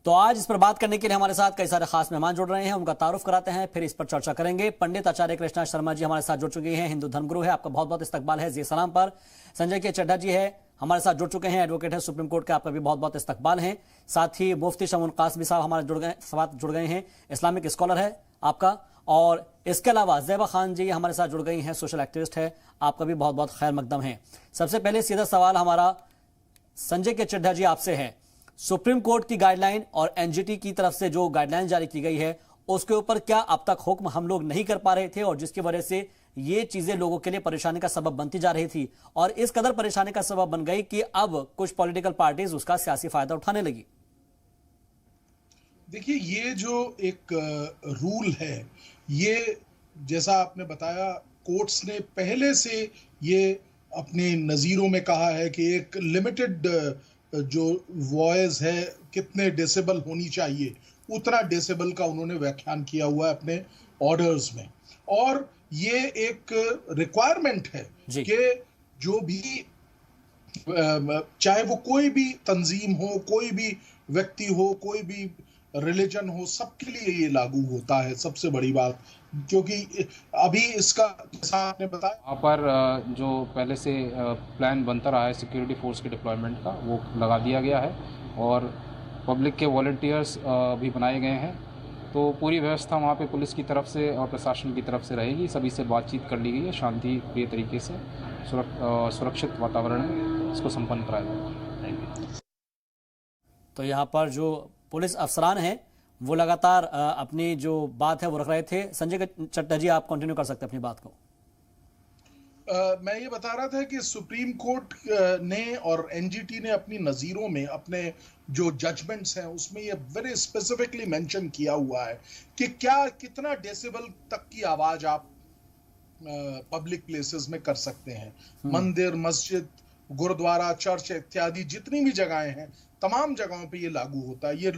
तो आज इस पर बात करने के लिए हमारे साथ कई सारे खास मेहमान जुड़ रहे हैं, उनका तारुफ कराते हैं, फिर इस पर चर्चा करेंगे। पंडित आचार्य कृष्णा शर्मा जी हमारे साथ जुड़ चुके हैं, हिंदू धर्मगुरु है, आपका बहुत बहुत इस्तकबाल है जी सलाम पर। संजय के चड्ढा जी है हमारे साथ जुड़ चुके हैं, एडवोकेट है सुप्रीम कोर्ट के, आपका भी बहुत बहुत इस्तकबाल है। साथ ही मुफ्ती शमून कासमी साहब हमारे साथ जुड़ गए हैं, इस्लामिक स्कॉलर है आपका। और इसके अलावा ज़ैबा खान जी हमारे साथ जुड़ गई हैं, सोशल एक्टिविस्ट है, आपका भी बहुत बहुत खैर मकदम है। सबसे पहले सीधा सवाल हमारा संजय के चड्ढा जी आपसे है, सुप्रीम कोर्ट की गाइडलाइन और एनजीटी की तरफ से जो गाइडलाइन जारी की गई है उसके ऊपर क्या अब तक हुक्म हम लोग नहीं कर पा रहे थे, और जिसकी वजह से ये चीजें लोगों के लिए परेशानी का सबब बनती जा रही थी, और इस कदर परेशानी का सबब बन गई कि अब कुछ पॉलिटिकल पार्टीज उसका सियासी फायदा उठाने लगी। देखिए, ये जो एक रूल है, ये जैसा आपने बताया, कोर्ट्स ने पहले से ये अपने नज़ीरों में कहा है कि एक लिमिटेड जो वॉइस है, कितने डेसिबल होनी चाहिए, उतना डेसिबल का उन्होंने व्याख्यान किया हुआ है अपने ऑर्डर्स में। और ये एक रिक्वायरमेंट है कि जो भी चाहे वो कोई भी तंजीम हो, कोई भी व्यक्ति हो, कोई भी रिलीजन हो, सबके लिए ये लागू होता है। सबसे बड़ी बात, क्योंकि अभी इसका जैसा आपने बताया, वहाँ पर जो पहले से प्लान बनता रहा है सिक्योरिटी फोर्स के डिप्लॉयमेंट का, वो लगा दिया गया है और पब्लिक के वॉलंटियर्स भी बनाए गए हैं। तो पूरी व्यवस्था वहाँ पे पुलिस की तरफ से और प्रशासन की तरफ से रहेगी। सभी से बातचीत कर ली गई है, शांति प्रिय तरीके से सुरक्षित वातावरण में इसको संपन्न कराया जाएगा। तो यहाँ पर जो पुलिस अफसरान हैं वो लगातार अपनी जो बात है वो रख रहे थे। संजय चड्ढा जी आप कंटिन्यू कर सकते हैं अपनी बात को। मैं ये बता रहा था कि सुप्रीम कोर्ट ने और एनजीटी ने अपनी नज़ीरों में, अपने जो जजमेंट्स हैं उसमें ये वेरी स्पेसिफिकली मेंशन किया हुआ है कि कितना डेसिबल तक की आवाज आप पब्लिक प्लेसेस में कर सकते हैं। मंदिर, मस्जिद, गुरुद्वारा, चर्च इत्यादि जितनी भी जगहें हैं, तमाम जगहों पे ये लागू होता है। ये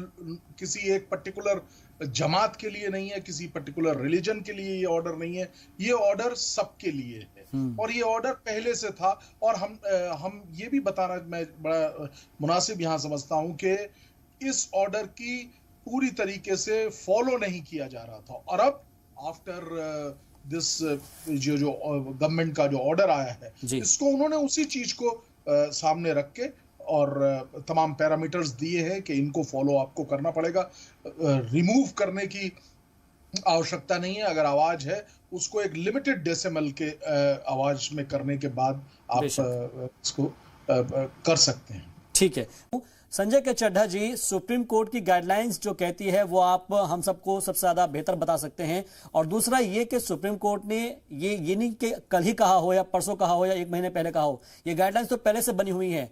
किसी एक पर्टिकुलर जमात के लिए नहीं है, किसी पर्टिकुलर रिलीजन के लिए ये ऑर्डर नहीं है, ये ऑर्डर सबके लिए है। और ये ऑर्डर पहले से था। और हम ये भी बताना मैं बड़ा मुनासिब यहाँ समझता हूँ कि इस ऑर्डर की पूरी तरीके से फॉलो नहीं किया जा रहा था। और अब आफ्टर दिस जो गवर्नमेंट का जो ऑर्डर आया है, इसको उन्होंने उसी चीज को सामने रख के और तमाम पैरामीटर्स दिए हैं कि इनको फॉलो आपको करना पड़ेगा। रिमूव करने की आवश्यकता नहीं है। अगर आवाज है उसको एक लिमिटेड डेसिमल के आवाज में करने के बाद आप इसको कर सकते हैं। ठीक है संजय के चड्ढा जी, सुप्रीम कोर्ट की गाइडलाइंस जो कहती है वो आप हम सबको सबसे ज्यादा बेहतर बता सकते हैं। और दूसरा ये कि सुप्रीम कोर्ट ने ये नहीं कि कल ही कहा हो या परसों कहा हो या एक महीने पहले कहा हो, ये गाइडलाइंस तो पहले से बनी हुई है।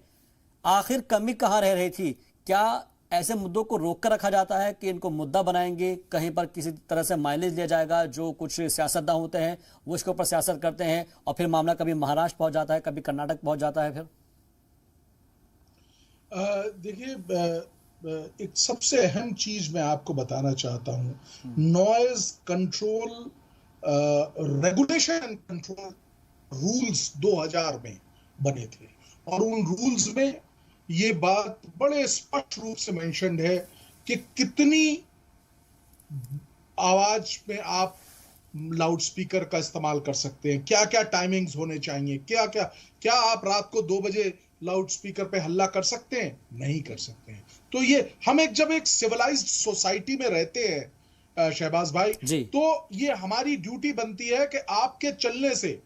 आखिर कमी कहाँ रह रही थी? क्या ऐसे मुद्दों को रोक कर रखा जाता है कि इनको मुद्दा बनाएंगे, कहीं पर किसी तरह से माइलेज लिया जाएगा, जो कुछ सियासतदान होते हैं वो इसके ऊपर सियासत करते हैं और फिर मामला कभी महाराष्ट्र पहुंच जाता है, कभी कर्नाटक पहुंच जाता है। फिर देखिए, एक सबसे अहम चीज मैं आपको बताना चाहता हूं, noise control regulation and control rules 2000 में बने थे और उन रूल्स में ये बात बड़े स्पष्ट रूप से मेंशन्ड है कि कितनी आवाज में आप लाउड स्पीकर का इस्तेमाल कर सकते हैं, क्या क्या टाइमिंग्स होने चाहिए, क्या आप रात को 2 बजे लाउड स्पीकर पे हल्ला कर सकते हैं? नहीं कर सकते हैं। तो ये हम जब एक सिविलाइज्ड सोसाइटी में रहते हैं शहबाज भाई, तो ये हमारी ड्यूटी बनती है कि आपके चलने से,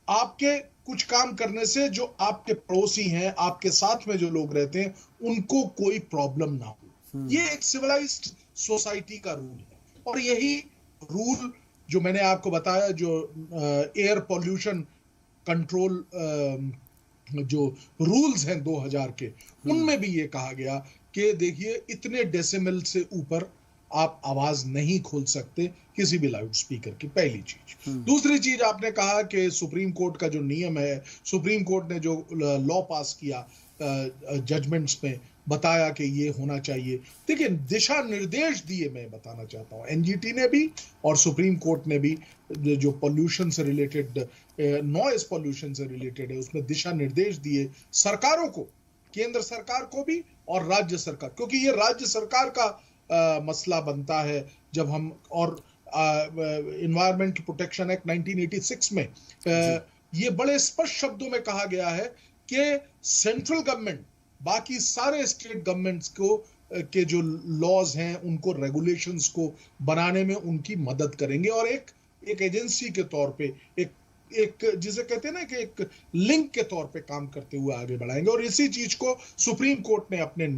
आपके कुछ काम करने से जो आपके पड़ोसी हैं, आपके साथ में जो लोग रहते हैं, उनको कोई प्रॉब्लम ना हो। ये एक सिविलाइज्ड सोसाइटी का रूल है। और यही रूल जो मैंने आपको बताया, जो एयर पॉल्यूशन कंट्रोल जो रूल्स हैं 2000 के, उनमें भी ये कहा गया कि देखिए, इतने डेसिमल से ऊपर आप आवाज नहीं खोल सकते किसी भी लाउड स्पीकर की, पहली चीज। दूसरी चीज, आपने कहा कि सुप्रीम कोर्ट का जो नियम है, सुप्रीम कोर्ट ने जो लॉ पास किया, जजमेंट्स में बताया कि ये होना चाहिए। देखिए, दिशा निर्देश दिए, मैं बताना चाहता हूँ, एनजीटी ने भी और सुप्रीम कोर्ट ने भी जो पॉल्यूशन से रिलेटेड, नॉइज पॉल्यूशन से रिलेटेड है, उसमें दिशा निर्देश दिए सरकारों को, केंद्र सरकार को भी और राज्य सरकार, क्योंकि ये राज्य सरकार का मसला बनता है जब हम, और इन्वायरमेंटल प्रोटेक्शन एक्ट 1986 में ये बड़े स्पष्ट शब्दों में कहा गया है कि सेंट्रल गवर्नमेंट बाकी सारे स्टेट गवर्नमेंट्स को के जो लॉज हैं उनको, रेगुलेशंस को बनाने में उनकी मदद करेंगे, और एक एजेंसी के तौर पे, एक जिसे कहते हैं ना कि एक लिंक के तौर पे काम करते हुए आगे बढ़ाएंगे। और इसी चीज को सुप्रीम कोर्ट ने अपने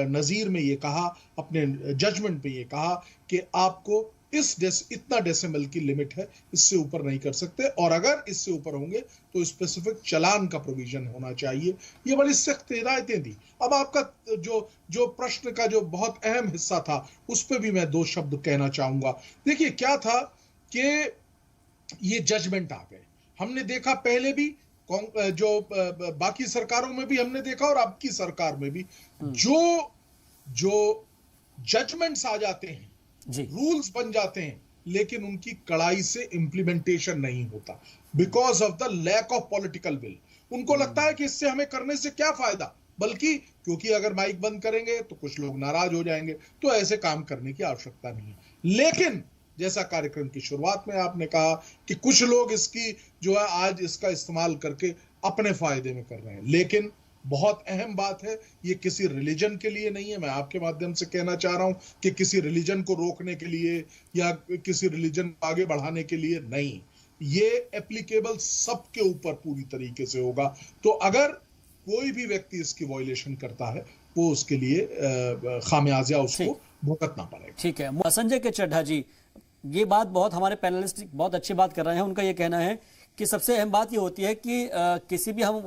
नजीर में ये कहा, अपने जजमेंट में ये कहा कि आपको इतना डेसिमल की लिमिट है, इससे ऊपर नहीं कर सकते, और अगर इससे ऊपर होंगे तो स्पेसिफिक चालान का प्रोविजन होना चाहिए। ये बड़ी सख्त हिदायतें दी। अब आपका जो प्रश्न का जो बहुत अहम हिस्सा था उस पर भी मैं 2 शब्द कहना चाहूंगा। देखिए क्या था कि ये जजमेंट आ गए, हमने देखा पहले भी, जो बाकी सरकारों में भी हमने देखा और अब की सरकार में भी, जो जजमेंट्स आ जाते हैं, रूल्स बन जाते हैं, लेकिन उनकी कड़ाई से इंप्लीमेंटेशन नहीं होता, because of the lack of political will. उनको लगता है कि इससे हमें करने से क्या फायदा, बल्कि क्योंकि अगर माइक बंद करेंगे तो कुछ लोग नाराज हो जाएंगे, तो ऐसे काम करने की आवश्यकता नहीं है। लेकिन जैसा कार्यक्रम की शुरुआत में आपने कहा कि कुछ लोग इसकी जो है आज इसका इस्तेमाल करके अपने फायदे में कर रहे हैं, लेकिन बहुत अहम बात है, ये किसी रिलीजन के लिए नहीं है। मैं आपके माध्यम से कहना चाह रहा हूं कि किसी रिलीजन को रोकने के लिए या किसी रिलीजन को आगे बढ़ाने के लिए नहीं, ये एप्लीकेबल सबके ऊपर पूरी तरीके से होगा। तो अगर कोई भी व्यक्ति इसकी वायलेशन करता है, वो उसके लिए खामियाजा उसको भुगतना पड़ेगा। ठीक है। संजय के चड्ढा जी, ये बात बहुत हमारे पैनलिस्ट बहुत अच्छी बात कर रहे हैं। उनका ये कहना है कि सबसे अहम बात ये होती है कि किसी भी हम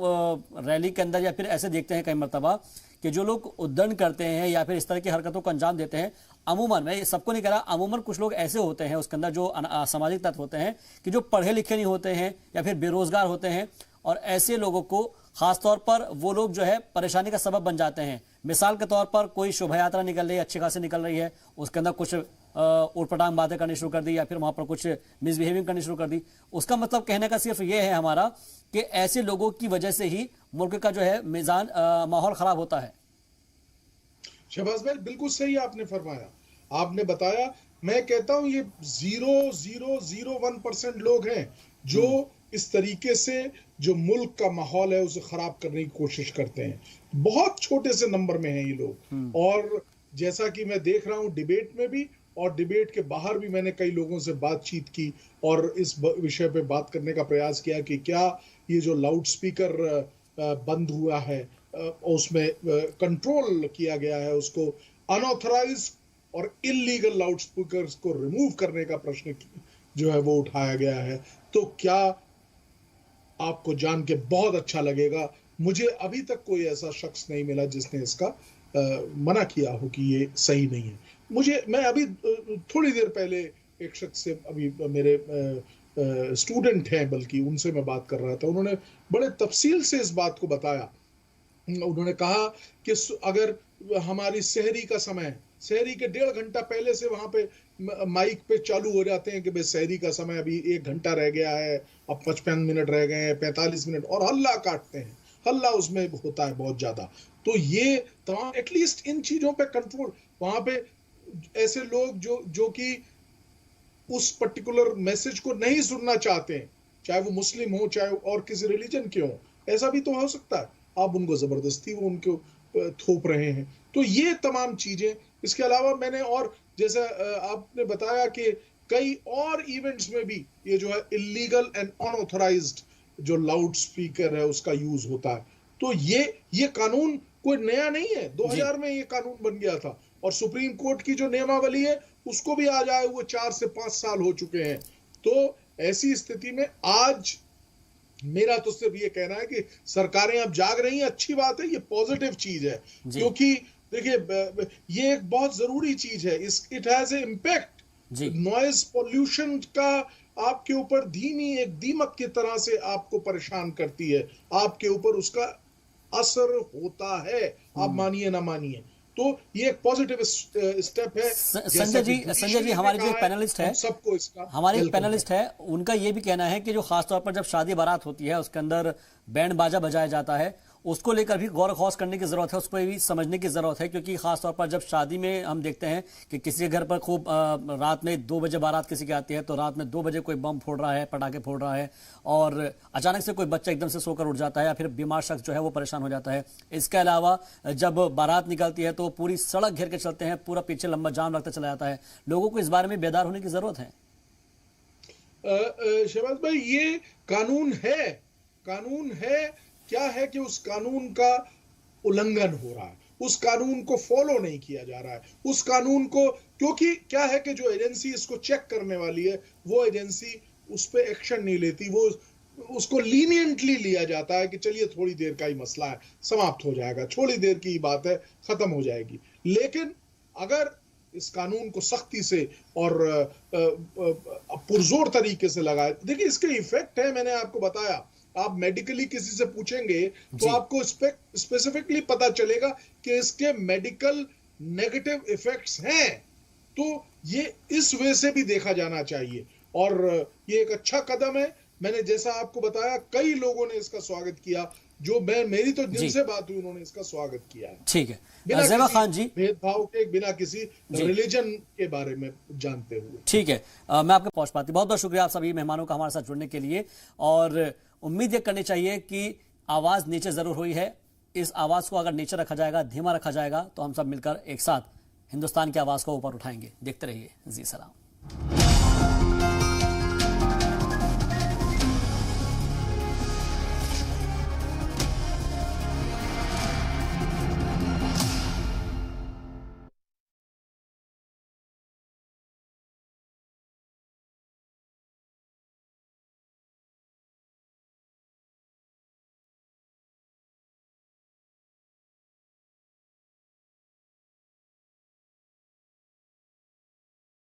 रैली के अंदर या फिर ऐसे देखते हैं कई मरतबा कि जो लोग उद्दंड करते हैं या फिर इस तरह की हरकतों को अंजाम देते हैं, अमूमन, मैं सबको नहीं कह रहा, अमूमन कुछ लोग ऐसे होते हैं उसके अंदर जो असामाजिक तत्व होते हैं कि जो पढ़े लिखे नहीं होते हैं या फिर बेरोजगार होते हैं, और ऐसे लोगों को खासतौर पर वो लोग जो है परेशानी का सबब बन जाते हैं। मिसाल के तौर पर कोई शोभा यात्रा निकल रही है, अच्छी खासी निकल रही है, उसके अंदर कुछ उटपटांग बातें करनी शुरू कर दी या फिर वहां पर कुछ मिसबिहेविंग करनी शुरू कर दी। उसका मतलब कहने का सिर्फ ये है हमारा कि ऐसे लोगों की वजह से ही मुल्क का जो है मिजान, माहौल खराब होता है। शहबाज भाई, बिल्कुल सही आपने फरमाया, आपने बताया। मैं कहता हूं ये 0.001% लोग हैं जो इस तरीके से जो मुल्क का माहौल है उसे खराब करने की कोशिश करते हैं। बहुत छोटे से नंबर में हैं ये लोग। और जैसा कि मैं देख रहा हूं डिबेट में भी और डिबेट के बाहर भी, मैंने कई लोगों से बातचीत की और इस विषय पे बात करने का प्रयास किया कि क्या ये जो लाउड स्पीकर बंद हुआ है उसमें कंट्रोल किया गया है, उसको अनऑथराइज और इलीगल लाउड स्पीकर्स को रिमूव करने का प्रश्न जो है वो उठाया गया है। तो क्या आपको जान के बहुत अच्छा लगेगा, मुझे अभी तक कोई ऐसा शख्स नहीं मिला जिसने इसका मना किया हो कि ये सही नहीं है। मैं अभी थोड़ी देर पहले एक शख्स से, अभी मेरे स्टूडेंट हैं बल्कि, उनसे मैं बात कर रहा था, उन्होंने बड़े तफसील से इस बात को बताया। उन्होंने कहा कि अगर हमारी सहरी का समय, सहरी के 1.5 घंटा पहले से वहां पे माइक पे चालू हो जाते हैं कि भाई सहरी का समय अभी 1 घंटा रह गया है, अब 55 मिनट रह गए हैं, 45 मिनट, और हल्ला काटते हैं, हल्ला उसमें होता है बहुत ज्यादा। तो ये तमाम, एटलीस्ट इन चीजों पे कंट्रोल, वहां पे ऐसे लोग जो कि उस पर्टिकुलर मैसेज को नहीं सुनना चाहते हैं, चाहे वो मुस्लिम हो चाहे और किसी रिलीजन के हो, ऐसा भी तो हो सकता है, आप उनको जबरदस्ती वो उनको थोप रहे हैं। तो ये तमाम चीजें, इसके अलावा मैंने, और जैसा आपने बताया कि कई और इवेंट्स में भी ये जो है इलीगल एंड अनऑथराइज्ड जो लाउड स्पीकर है उसका यूज होता है। तो ये कानून कोई नया नहीं है, 2000 में ये कानून बन गया था, और सुप्रीम कोर्ट की जो नियमावली है उसको भी आज आए हुए 4 से 5 साल हो चुके हैं। तो ऐसी स्थिति में आज मेरा तो सिर्फ ये कहना है कि सरकारें अब जाग रही हैं, अच्छी बात है, ये पॉजिटिव चीज है, क्योंकि देखिए ये एक बहुत जरूरी चीज है, it has a impact. Noise pollution का आपके ऊपर धीमी एक दीमक की तरह से आपको परेशान करती है, आपके ऊपर उसका असर होता है, आप मानिए ना मानिए। तो ये एक पॉजिटिव स्टेप है। संजय जी हमारे जो पैनलिस्ट है, सबको इसका, हमारे पैनलिस्ट है, उनका ये भी कहना है कि जो खासतौर पर जब शादी बारात होती है उसके अंदर बैंड बाजा बजाया जाता है उसको लेकर भी गौर खौस करने की जरूरत है, उसको भी समझने की जरूरत है, क्योंकि खासतौर पर जब शादी में हम देखते हैं कि किसी के घर पर खूब रात में 2 बजे बारात किसी की आती है, तो रात में 2 बजे कोई बम फोड़ रहा है, पटाखे फोड़ रहा है, और अचानक से कोई बच्चा एकदम से सोकर उठ जाता है, या फिर बीमार शख्स जो है वो परेशान हो जाता है। इसके अलावा जब बारात निकलती है तो पूरी सड़क घेर के चलते हैं, पूरा पीछे लंबा जाम लगता चला जाता है। लोगों को इस बारे में बेदार होने की जरूरत है। शहबाज भाई, ये कानून है, क्या है कि उस कानून का उल्लंघन हो रहा है, उस कानून को फॉलो नहीं किया जा रहा है, उस कानून को, क्योंकि क्या है कि जो एजेंसी इसको चेक करने वाली है वो एजेंसी उस पर एक्शन नहीं लेती, वो उसको लीनियंटली लिया जाता है कि चलिए थोड़ी देर का ही मसला है, समाप्त हो जाएगा, थोड़ी देर की बात है, खत्म हो जाएगी। लेकिन अगर इस कानून को सख्ती से और पुरजोर तरीके से लगाए, देखिए इसके इफेक्ट है, मैंने आपको बताया, आप मेडिकली किसी से पूछेंगे तो आपको स्पेसिफिकली पता चलेगा कि इसके मेडिकल नेगेटिव इफेक्ट्स हैं। तो ये इस वे से भी देखा जाना चाहिए, और ये एक अच्छा कदम है। मैंने जैसा आपको बताया, कई लोगों ने इसका स्वागत किया, जो मेरी तो जिनसे बात हुई उन्होंने इसका स्वागत किया है। ठीक है, बिना ज़ेबा किसी खान जी, भेदभाव के, बिना किसी रिलीजन के बारे में जानते हुए। ठीक है, मैं आपके पहुंच पाती। बहुत बहुत शुक्रिया आप सभी मेहमानों का हमारे साथ जुड़ने के लिए, और उम्मीद ये करनी चाहिए कि आवाज नीचे जरूर हुई है। इस आवाज को अगर नीचे रखा जाएगा, धीमा रखा जाएगा, तो हम सब मिलकर एक साथ हिंदुस्तान की आवाज को ऊपर उठाएंगे। देखते रहिए जी सलाम।